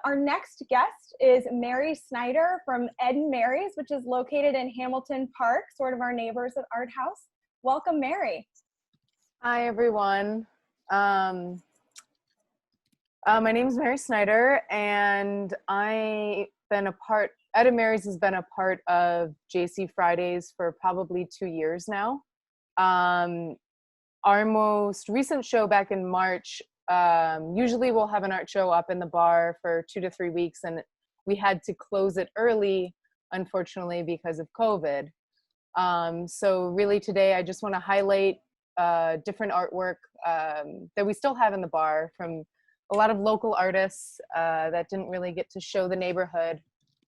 Our next guest is Mary Snyder from Ed and Mary's, which is located in Hamilton Park, sort of our neighbors at Art House. Welcome, Mary. Hi, everyone. My name is Mary Snyder, and Ed and Mary's has been a part of JC Fridays for probably 2 years now. Our most recent show back in March, usually we'll have an art show up in the bar for 2 to 3 weeks, and we had to close it early, unfortunately, because of COVID. So really today I just want to highlight different artwork that we still have in the bar from a lot of local artists that didn't really get to show the neighborhood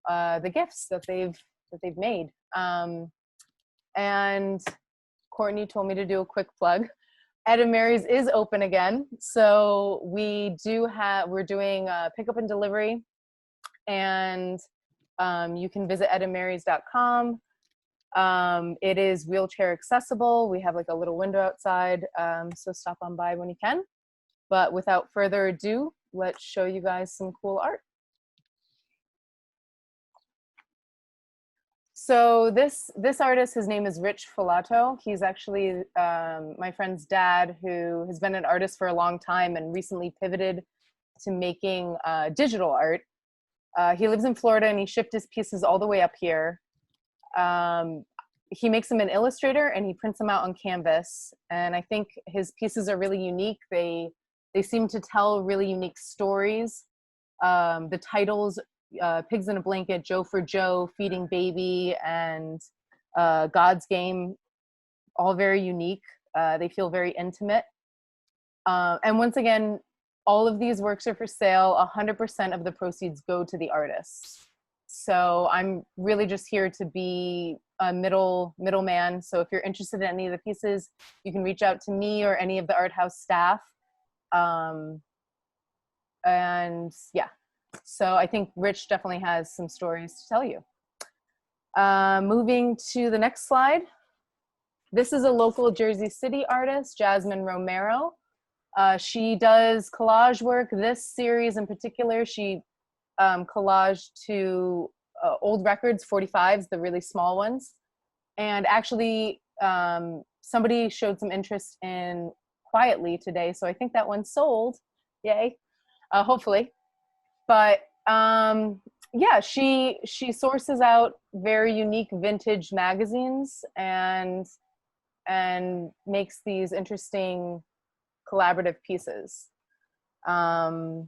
the gifts that they've made. And Courtney told me to do a quick plug. Ed and Mary's is open again, so we're doing pickup and delivery, and you can visit edandmarys.com. It is wheelchair accessible. We have like a little window outside, so stop on by when you can. But without further ado, let's show you guys some cool art. So this artist, his name is Rich Filato. He's actually my friend's dad, who has been an artist for a long time and recently pivoted to making digital art. He lives in Florida and he shipped his pieces all the way up here. He makes them in Illustrator and he prints them out on canvas. And I think his pieces are really unique. They seem to tell really unique stories. The titles, Pigs in a Blanket, Joe for Joe, Feeding Baby, and God's Game, all very unique. They feel very intimate. And once again, all of these works are for sale. 100% of the proceeds go to the artists. So I'm really just here to be a middleman. So if you're interested in any of the pieces, you can reach out to me or any of the Art House staff. And yeah, so I think Rich definitely has some stories to tell you. Moving to the next slide. This is a local Jersey City artist, Jasmine Romero. She does collage work. This series in particular, she collaged to old records, 45s, the really small ones. And actually, somebody showed some interest in Quietly today, so I think that one sold. Yay, hopefully. But yeah, she sources out very unique vintage magazines and makes these interesting collaborative pieces. And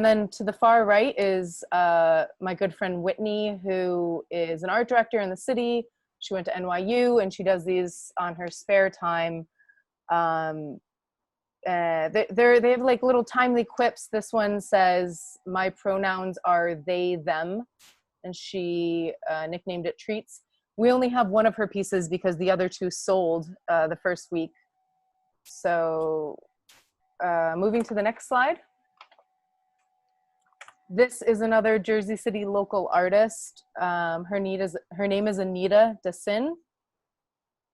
then to the far right is my good friend Whitney, who is an art director in the city. She went to NYU and she does these on her spare time. They have like little timely quips. This one says, "My pronouns are they, them," and she nicknamed it Treats. We only have one of her pieces because the other two sold the first week. So moving to the next slide. This is another Jersey City local artist. Her name is Anita Dasin.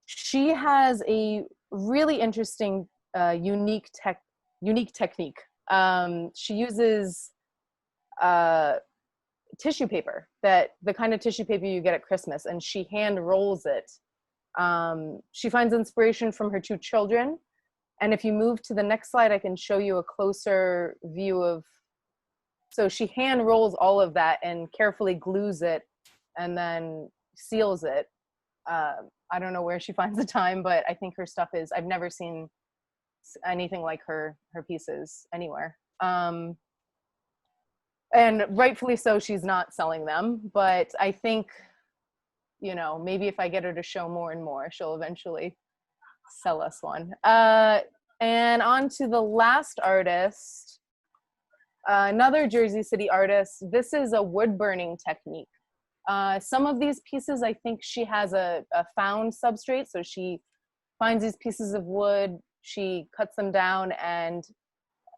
She has a really interesting, unique technique. She uses tissue paper, the kind of tissue paper you get at Christmas, and she hand rolls it. She finds inspiration from her two children. And if you move to the next slide, I can show you a closer view of. So she hand rolls all of that and carefully glues it and then seals it. I don't know where she finds the time, but I think her stuff is, I've never seen anything like her pieces anywhere. And rightfully so, she's not selling them, but I think, you know, maybe if I get her to show more and more, she'll eventually sell us one. And on to the last artist. Another Jersey City artist. This is a wood burning technique. Some of these pieces, I think she has a found substrate. So she finds these pieces of wood, she cuts them down, and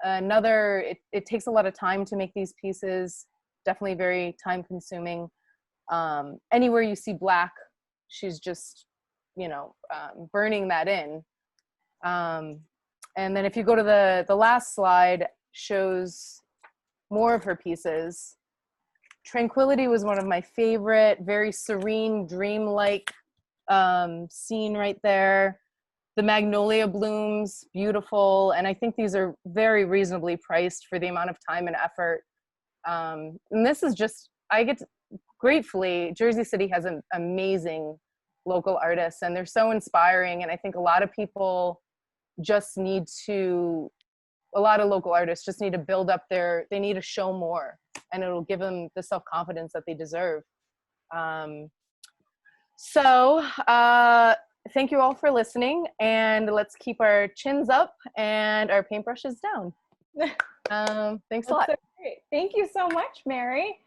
it takes a lot of time to make these pieces, definitely very time consuming. Anywhere you see black, she's just, you know, burning that in. And then if you go to the last slide, shows more of her pieces. Tranquility was one of my favorite, very serene, dreamlike scene right there. The magnolia blooms, beautiful. And I think these are very reasonably priced for the amount of time and effort. And this is just, gratefully, Jersey City has an amazing local artists, and they're so inspiring. And I think a lot of people just need to, a lot of local artists just need to build up they need to show more, and it'll give them the self-confidence that they deserve. Thank you all for listening, and let's keep our chins up and our paintbrushes down. Thanks a lot. So great. Thank you so much, Mary.